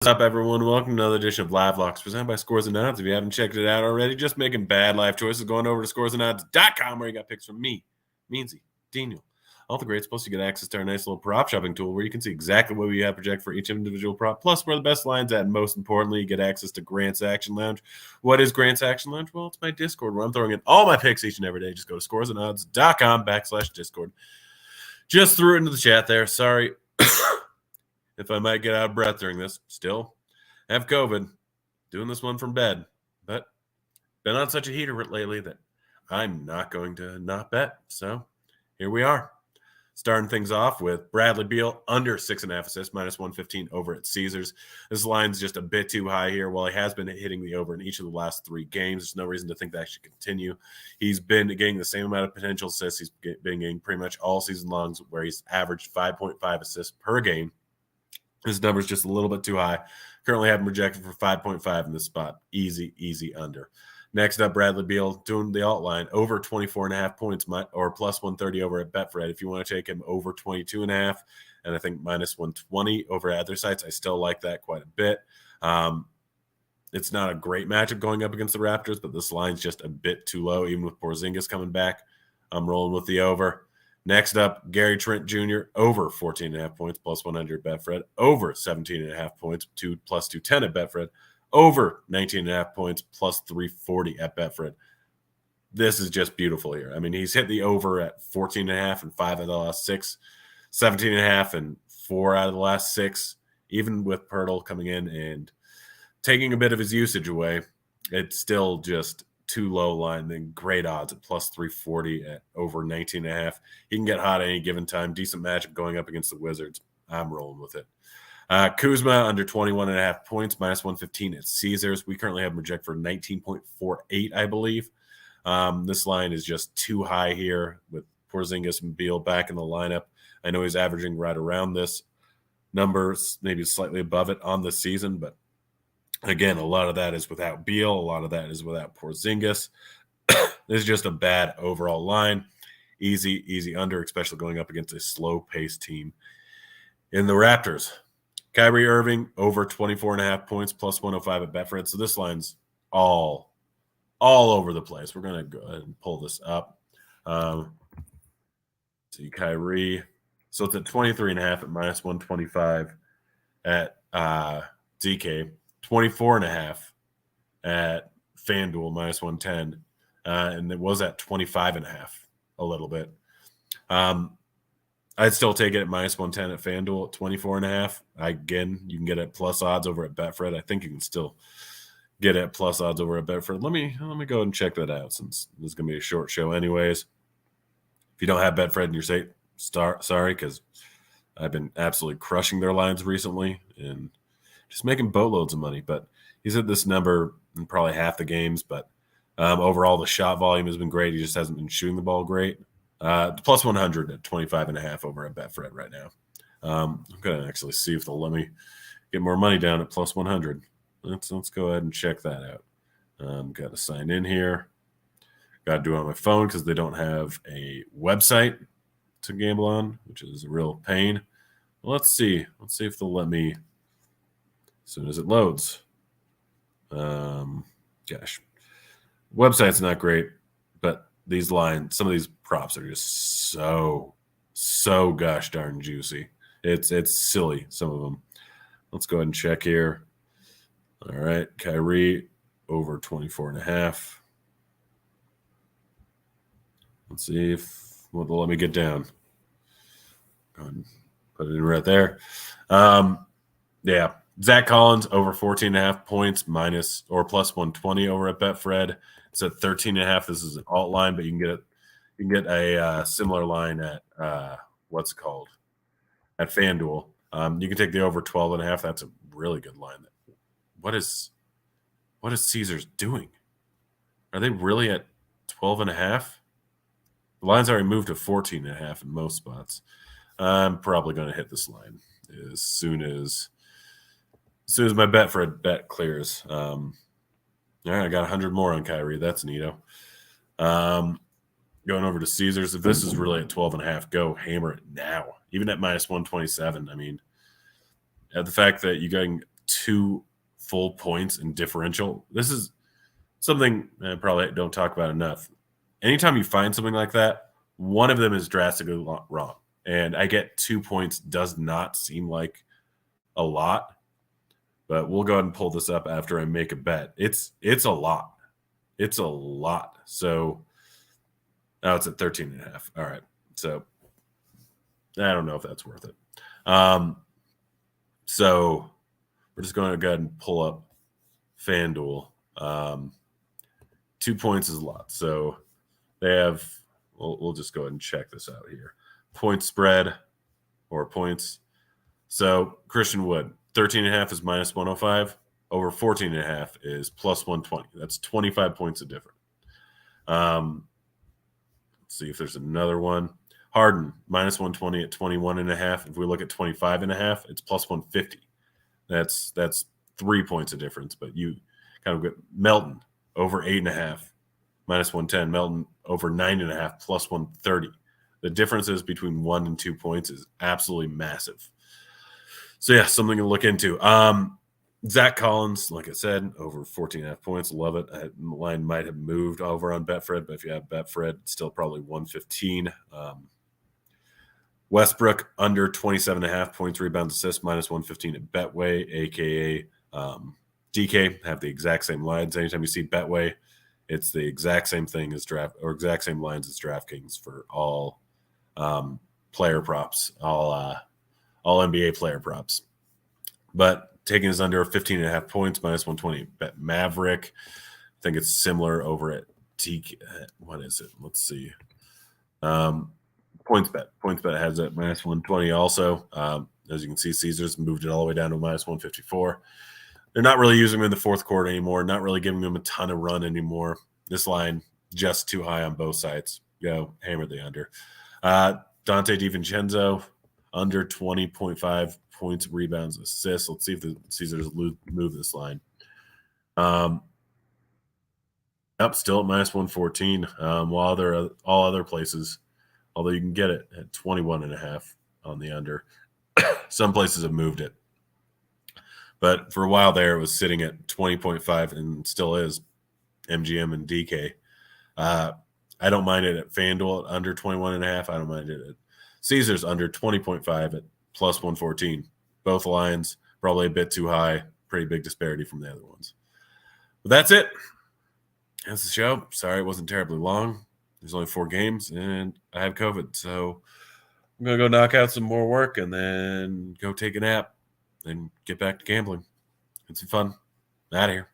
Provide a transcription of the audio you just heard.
What's up, everyone? Welcome to another edition of Live Locks presented by Scores and Odds. If you haven't checked it out already, just making bad life choices, going over to scoresandodds.com where you got picks from me, Meansy, Daniel, all the greats. Plus, you get access to our nice little prop shopping tool where you can see exactly what we have projected for each individual prop, plus where the best line's at. And most importantly, you get access to Grant's Action Lounge. What is Grant's Action Lounge? Well, it's my Discord where I'm throwing in all my picks each and every day. Just go to scoresandodds.com/Discord. Just threw it into the chat there. Sorry. If I might get out of breath during this, still have COVID, doing this one from bed, but been on such a heater lately that I'm not going to not bet. So here we are. Starting things off with Bradley Beal under 6.5 assists, -115 over at Caesars. This line's just a bit too high here. While he has been hitting the over in each of the last 3 games, there's no reason to think that should continue. He's been getting the same amount of potential assists he's been getting pretty much all season long, where he's averaged 5.5 assists per game. His number's just a little bit too high. Currently have him projected for 5.5 in this spot. Easy under. Next up, Bradley Beal doing the alt line over 24.5 points or plus 130 over at Betfred. If you want to take him over 22.5, and I think -120 over at other sites, I still like that quite a bit. It's not a great matchup going up against the Raptors, but this line's just a bit too low, even with Porzingis coming back. I'm rolling with the over. Next up, Gary Trent Jr. over 14.5 points, plus 100 at Betfred. Over 17.5 points, plus 210 at Betfred. Over 19.5 points, plus 340 at Betfred. This is just beautiful here. I mean, he's hit the over at 14.5 and 5 out of the last 6, 17.5 and 4 out of the last 6. Even with Pirtle coming in and taking a bit of his usage away, it's still just too low line. Then great odds at plus 340 at over 19.5. He can get hot at any given time. Decent matchup going up against the Wizards. I'm rolling with it. Kuzma under 21.5 points, -115 at Caesars. We currently have him projected for 19.48, I believe. This line is just too high here with Porzingis and Beal back in the lineup. I know he's averaging right around this number, maybe slightly above it on the season, but again, a lot of that is without Beal. A lot of that is without Porzingis. This is just a bad overall line. Easy under, especially going up against a slow-paced team. In the Raptors, Kyrie Irving over 24.5 points, plus 105 at Betfred. So this line's all over the place. We're going to go ahead and pull this up. See Kyrie. So it's at 23.5 at -125 at DK. 24.5 at FanDuel, -110. And it was at 25.5 a little bit. I'd still take it at -110 at FanDuel at 24.5. Again, you can get it plus odds over at Betfred. I think you can still get it plus odds over at Betfred. Let me go ahead and check that out, since this is going to be a short show anyways. If you don't have Betfred in your state, sorry, because I've been absolutely crushing their lines recently and just making boatloads of money. But he's at this number in probably half the games. But overall, the shot volume has been great. He just hasn't been shooting the ball great. Plus 100 at 25.5 over at Betfred right now. I'm going to actually see if they'll let me get more money down at plus 100. Let's go ahead and check that out. Got to sign in here. Got to do it on my phone because they don't have a website to gamble on, which is a real pain. Well, let's see. Let's see if they'll let me as soon as it loads. Gosh. Website's not great, but these lines, some of these props are just so gosh darn juicy. It's silly, some of them. Let's go ahead and check here. All right, Kyrie over 24.5. Let's see what they'll let me get down. Go ahead and put it in right there. Yeah, Zach Collins over 14.5 points minus or plus 120 over at Betfred. It's at 13.5. This is an alt line, but you can get a similar line at what's it called at FanDuel. You can take the over 12.5. That's a really good line. What is Caesars doing? Are they really at 12.5? The line's already moved to 14.5 in most spots. I'm probably going to hit this line as soon as my Betfred bet clears. All right, I got 100 more on Kyrie. That's neato. Going over to Caesars. If this is really at 12.5, go hammer it now. Even at -127. I mean, the fact that you're getting 2 full points in differential. This is something I probably don't talk about enough. Anytime you find something like that, one of them is drastically wrong. And I get 2 points does not seem like a lot, but we'll go ahead and pull this up after I make a bet. It's a lot. It's a lot. So now it's at 13.5. All right. So I don't know if that's worth it. So we're just going to go ahead and pull up FanDuel. 2 points is a lot. So they have, we'll just go ahead and check this out here. Point spread or points. So Christian Wood, 13.5 is minus 105. Over 14.5 is plus 120. That's 25 points of difference. Let's see if there's another one. Harden, minus 120 at 21.5. If we look at 25.5, it's plus 150. That's 3 points of difference. But you kind of get Melton, over 8.5, minus 110. Melton, over 9.5, plus 130. The differences between 1 and 2 points is absolutely massive. So, yeah, something to look into. Zach Collins, like I said, over 14.5 points. Love it. The line might have moved over on Betfred, but if you have Betfred, it's still probably 115. Westbrook, under 27.5 points, rebounds, assists, minus 115 at Betway, a.k.a. DK, have the exact same lines. Anytime you see Betway, it's the exact same thing as exact same lines as DraftKings for all player props, all NBA player props. But taking is under 15.5 points, minus 120. Bet Maverick. I think it's similar over at DK. What is it? Let's see. PointsBet. PointsBet has it minus 120 also. As you can see, Caesars moved it all the way down to minus 154. They're not really using them in the fourth quarter anymore, not really giving them a ton of run anymore. This line just too high on both sides. Go hammer the under. Dante DiVincenzo, under 20.5 points, rebounds, assists. Let's see if the Caesars move this line. Up still at minus 114, while all other places, although you can get it at 21.5 on the under. Some places have moved it. But for a while there, it was sitting at 20.5 and still is, MGM and DK. I don't mind it at FanDuel at under 21.5. I don't mind it at Caesars under 20.5 at plus 114. Both lines probably a bit too high. Pretty big disparity from the other ones. But that's it. That's the show. Sorry it wasn't terribly long. There's only 4 games, and I have COVID. So I'm going to go knock out some more work and then go take a nap and get back to gambling. It's fun. Out of here.